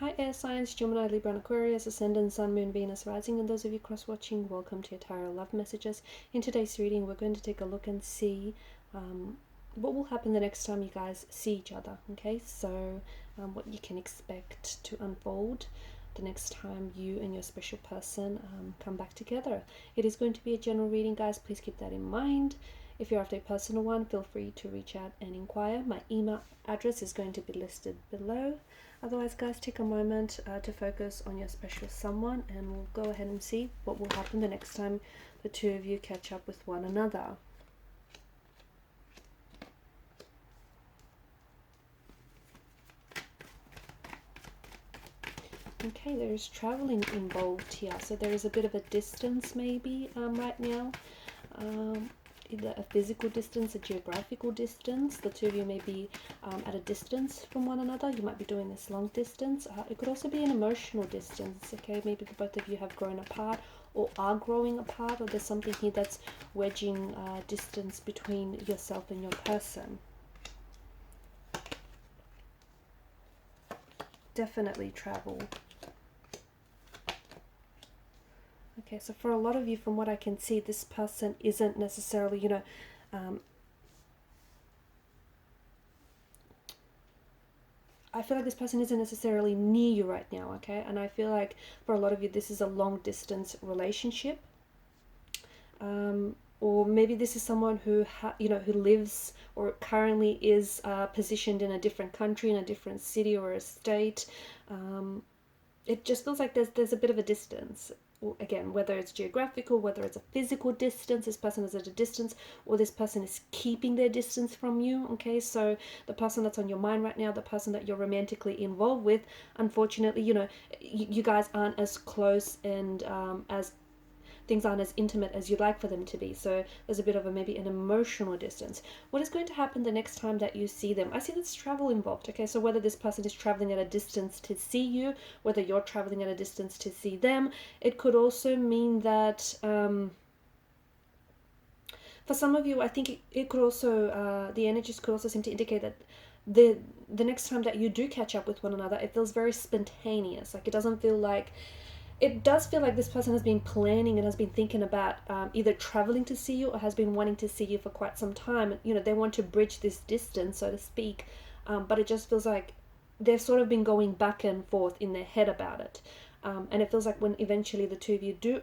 Hi air signs, Gemini, Libra and Aquarius, Ascendant, Sun, Moon, Venus, Rising, and those of you cross-watching, welcome to your Tarot Love Messages. In today's reading, we're going to take a look and see what will happen the next time you guys see each other, okay? So what you can expect to unfold the next time you and your special person come back together. It is going to be a general reading, guys. Please keep that in mind. If you're after a personal one, feel free to reach out and inquire. My email address is going to be listed below. Otherwise, guys, take a moment to focus on your special someone, and we'll go ahead and see what will happen the next time the two of you catch up with one another. Okay, there is traveling involved here, so there is a bit of a distance maybe right now. Either a physical distance, a geographical distance. The two of you may be at a distance from one another. You might be doing this long distance. It could also be an emotional distance, okay? Maybe the both of you have grown apart or are growing apart, or there's something here that's wedging distance between yourself and your person. Definitely travel. Okay, so for a lot of you, from what I can see, this person isn't necessarily, I feel like this person isn't necessarily near you right now, okay? And I feel like for a lot of you, this is a long distance relationship. Or maybe this is someone who, who lives or currently is positioned in a different country, in a different city or a state. It just feels like there's a bit of a distance. Again, whether it's geographical, whether it's a physical distance, this person is at a distance, or this person is keeping their distance from you, okay? So the person that's on your mind right now, the person that you're romantically involved with, unfortunately, you guys aren't as close and as things aren't as intimate as you'd like for them to be. So there's a bit of maybe an emotional distance. What is going to happen the next time that you see them? I see there's travel involved, okay? So whether this person is traveling at a distance to see you, whether you're traveling at a distance to see them, it could also mean that for some of you, I think it could also, the energies could also seem to indicate that the next time that you do catch up with one another, it feels very spontaneous. Like, it doesn't feel like, it does feel like this person has been planning and has been thinking about either traveling to see you or has been wanting to see you for quite some time. They want to bridge this distance, so to speak, but it just feels like they've sort of been going back and forth in their head about it. And it feels like when eventually the two of you do,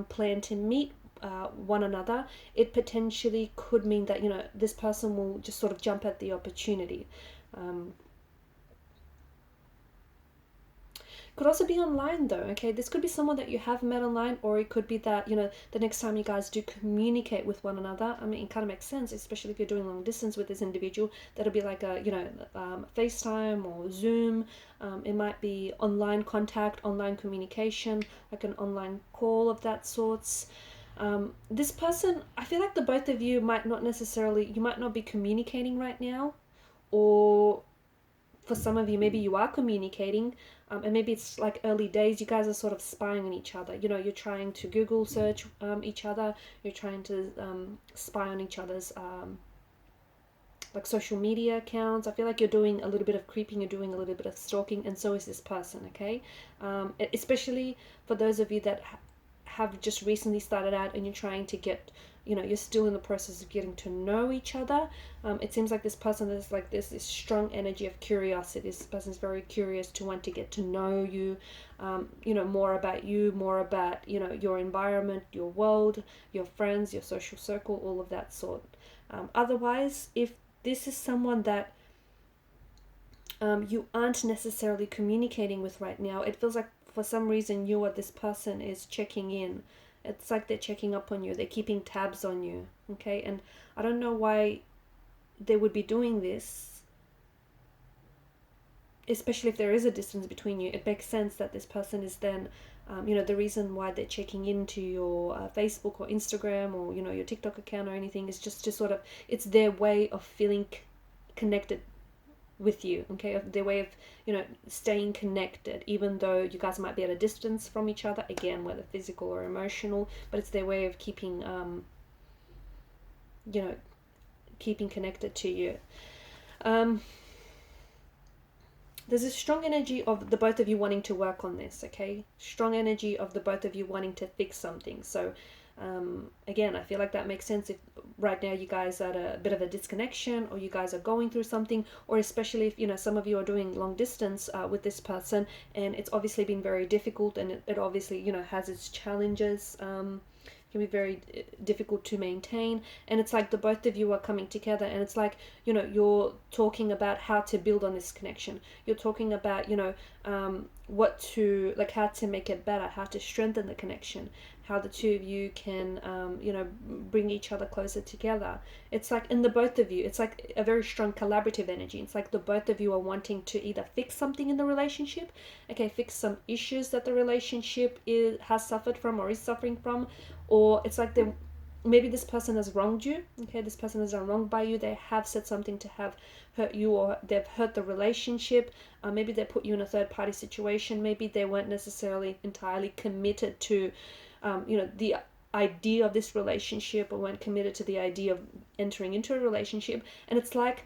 plan to meet one another, it potentially could mean that, this person will just sort of jump at the opportunity. Could also be online though, okay? This could be someone that you have met online, or it could be that, the next time you guys do communicate with one another, I mean, it kind of makes sense, especially if you're doing long distance with this individual. That'll be like a, FaceTime or Zoom. It might be online contact, online communication, like an online call of that sorts. This person, I feel like the both of you might not necessarily, you might not be communicating right now, or for some of you, maybe you are communicating, and maybe it's like early days, you guys are sort of spying on each other. You're trying to Google search each other, you're trying to spy on each other's like social media accounts. I feel like you're doing a little bit of creeping, you're doing a little bit of stalking, and so is this person, okay? Especially for those of you that have just recently started out and you're trying to get, you're still in the process of getting to know each other. It seems like this person is like this strong energy of curiosity. This person is very curious to want to get to know you, more about you, more about, your environment, your world, your friends, your social circle, all of that sort. Otherwise, if this is someone that you aren't necessarily communicating with right now, it feels like for some reason you or this person is checking in. It's like they're checking up on you, they're keeping tabs on you, okay? And I don't know why they would be doing this, especially if there is a distance between you. It makes sense that this person is then, the reason why they're checking into your Facebook or Instagram or, your TikTok account or anything is just to sort of, it's their way of feeling connected with you, okay? Their way of, staying connected, even though you guys might be at a distance from each other, again, whether physical or emotional, but it's their way of keeping, keeping connected to you. there's a strong energy of the both of you wanting to work on this, okay? Strong energy of the both of you wanting to fix something. So again, I feel like that makes sense if right now you guys are at a bit of a disconnection, or you guys are going through something, or especially if, you know, some of you are doing long distance with this person, and it's obviously been very difficult, and it obviously, you know, has its challenges. Can be very difficult to maintain, and it's like the both of you are coming together, and it's like, you know, you're talking about how to build on this connection. You're talking about, you know, what to, like, how to make it better, how to strengthen the connection, how the two of you can, you know, bring each other closer together. It's like in the both of you, it's like a very strong collaborative energy. It's like the both of you are wanting to either fix something in the relationship, okay, fix some issues that the relationship has suffered from or is suffering from, or it's like they, maybe this person has wronged you, okay, this person has done wrong by you, they have said something to have hurt you, or they've hurt the relationship. Maybe they put you in a third party situation, maybe they weren't necessarily entirely committed to, you know, the idea of this relationship, or weren't committed to the idea of entering into a relationship. And it's like,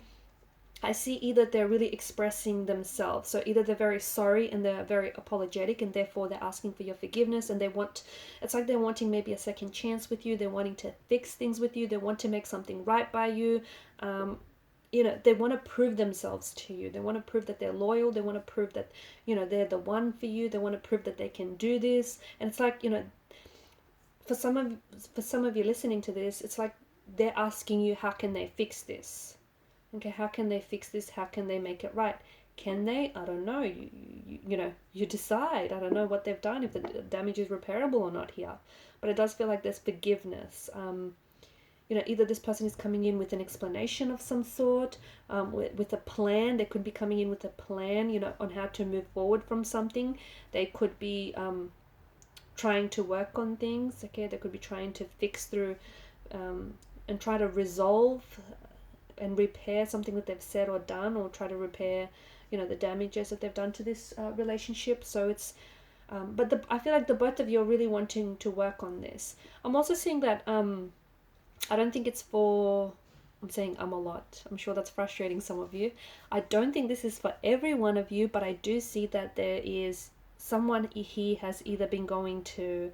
I see either they're really expressing themselves. So either they're very sorry and they're very apologetic, and therefore they're asking for your forgiveness, and they want, it's like they're wanting maybe a second chance with you. They're wanting to fix things with you. They want to make something right by you. You know, they want to prove themselves to you. They want to prove that they're loyal. They want to prove that, you know, they're the one for you. They want to prove that they can do this. And it's like, you know, for some of you listening to this, it's like they're asking you, how can they fix this? Okay, how can they fix this? How can they make it right? Can they? I don't know. You know, you decide. I don't know what they've done, if the damage is repairable or not here. But it does feel like there's forgiveness. You know, either this person is coming in with an explanation of some sort, with a plan. They could be coming in with a plan, you know, on how to move forward from something. They could be trying to work on things, okay? They could be trying to fix through and try to resolve and repair something that they've said or done, or try to repair, you know, the damages that they've done to this relationship. So it's, but I feel like the both of you are really wanting to work on this. I'm also seeing that I don't think it's for, I'm saying a lot. I'm sure that's frustrating some of you. I don't think this is for every one of you, but I do see that there is someone he has either been going to,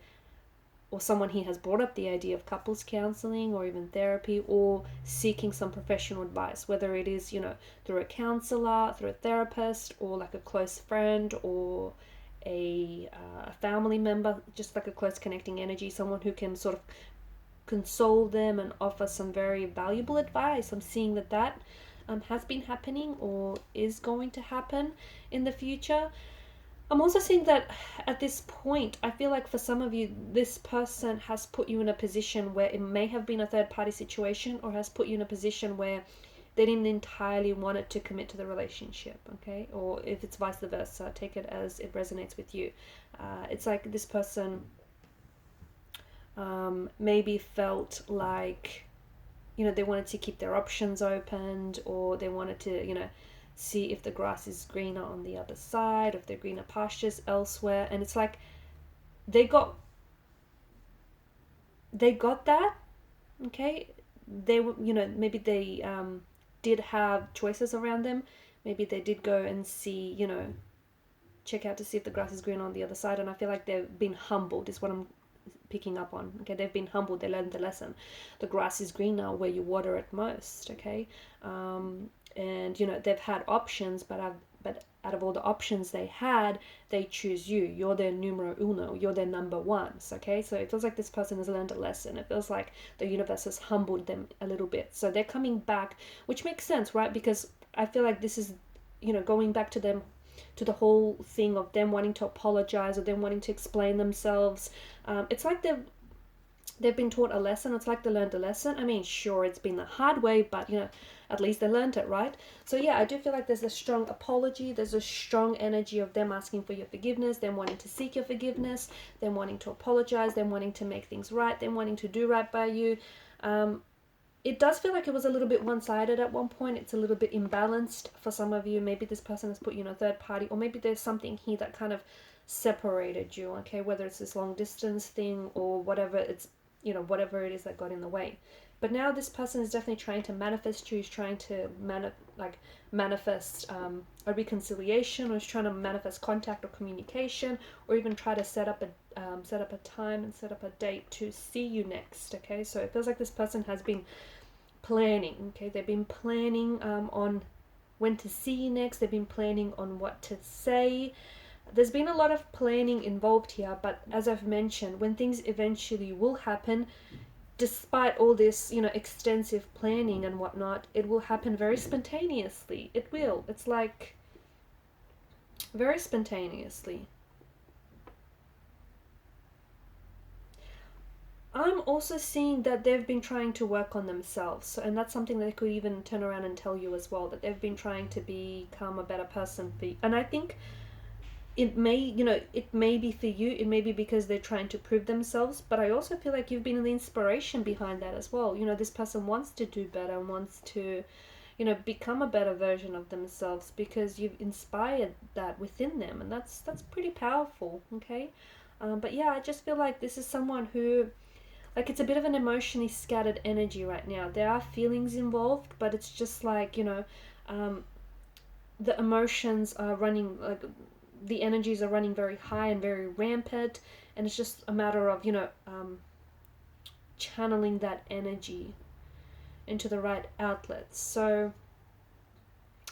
or someone he has brought up the idea of couples counseling, or even therapy, or seeking some professional advice, whether it is, you know, through a counselor, through a therapist, or like a close friend, or a family member, just like a close connecting energy, someone who can sort of console them and offer some very valuable advice. I'm seeing that has been happening, or is going to happen in the future. I'm also seeing that at this point, I feel like for some of you, this person has put you in a position where it may have been a third party situation, or has put you in a position where they didn't entirely want it to commit to the relationship, okay? Or if it's vice versa, take it as it resonates with you. It's like this person maybe felt like, you know, they wanted to keep their options opened, or they wanted to, you know, see if the grass is greener on the other side, if there are greener pastures elsewhere. And it's like they got that, okay? They were, you know, maybe they did have choices around them. Maybe they did go and see, you know, check out to see if the grass is green on the other side. And I feel like they've been humbled, is what I'm picking up on. Okay, they've been humbled. They learned the lesson. The grass is greener where you water it most. Okay, and you know, they've had options, but out of all the options they had, they choose you. You're their numero uno. You're their number ones. Okay, so it feels like this person has learned a lesson. It feels like the universe has humbled them a little bit. So they're coming back, which makes sense, right? Because I feel like this is, you know, going back to them, to the whole thing of them wanting to apologize, or them wanting to explain themselves. It's like they've been taught a lesson. It's like they learned a lesson. I mean, sure, it's been the hard way, but you know, at least they learned it, right? So yeah, I do feel like there's a strong apology. There's a strong energy of them asking for your forgiveness, them wanting to seek your forgiveness, them wanting to apologize, them wanting to make things right, them wanting to do right by you. It does feel like it was a little bit one-sided at one point. It's a little bit imbalanced for some of you. Maybe this person has put you in a third party, or maybe there's something here that kind of separated you, okay? Whether it's this long distance thing, or whatever it's, you know, whatever it is that got in the way. But now this person is definitely trying to manifest you. He's trying to manifest a reconciliation, or he's trying to manifest contact or communication, or even try to set up a time and set up a date to see you next. Okay, so it feels like this person has been planning. Okay, they've been planning on when to see you next. They've been planning on what to say. There's been a lot of planning involved here, but as I've mentioned, when things eventually will happen, despite all this, extensive planning and whatnot, it will happen very spontaneously. It will. It's like very spontaneously. I'm also seeing that they've been trying to work on themselves, and that's something that they could even turn around and tell you as well, that they've been trying to become a better person for you. And I think it may be for you, it may be because they're trying to prove themselves, but I also feel like you've been the inspiration behind that as well. This person wants to do better, wants to become a better version of themselves, because you've inspired that within them, and that's pretty powerful. Okay. But yeah, I just feel like this is someone who, like, it's a bit of an emotionally scattered energy right now. There are feelings involved, but it's just like, the emotions are running, like, the energies are running very high and very rampant, and it's just a matter of channeling that energy into the right outlets. So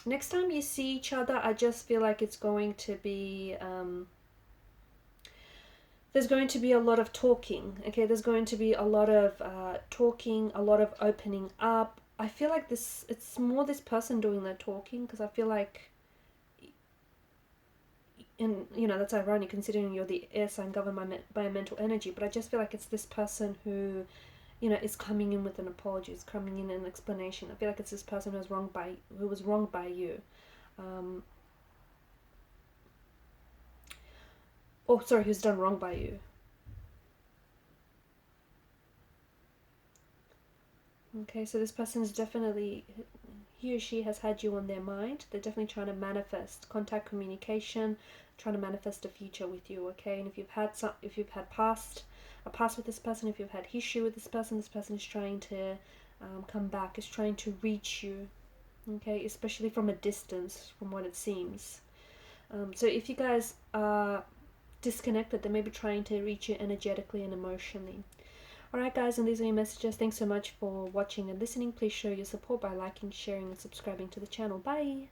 next time you see each other, I just feel like it's going to be there's going to be a lot of talking. Okay, there's going to be a lot of talking, a lot of opening up. I feel like it's more this person doing the talking, because I feel like, and that's ironic considering you're the air sign governed by a mental energy, but I just feel like it's this person who is coming in with an apology, is coming in an explanation. I feel like it's this person who was wronged by you. Who's done wrong by you. Okay, so this person is definitely, he or she has had you on their mind. They're definitely trying to manifest contact, communication, trying to manifest a future with you. Okay, and if you've had a past with this person, if you've had history with this person is trying to come back, is trying to reach you. Okay, especially from a distance, from what it seems. So if you guys are disconnected, they may be trying to reach you energetically and emotionally. Alright guys, and these are your messages. Thanks so much for watching and listening. Please show your support by liking, sharing and subscribing to the channel. Bye!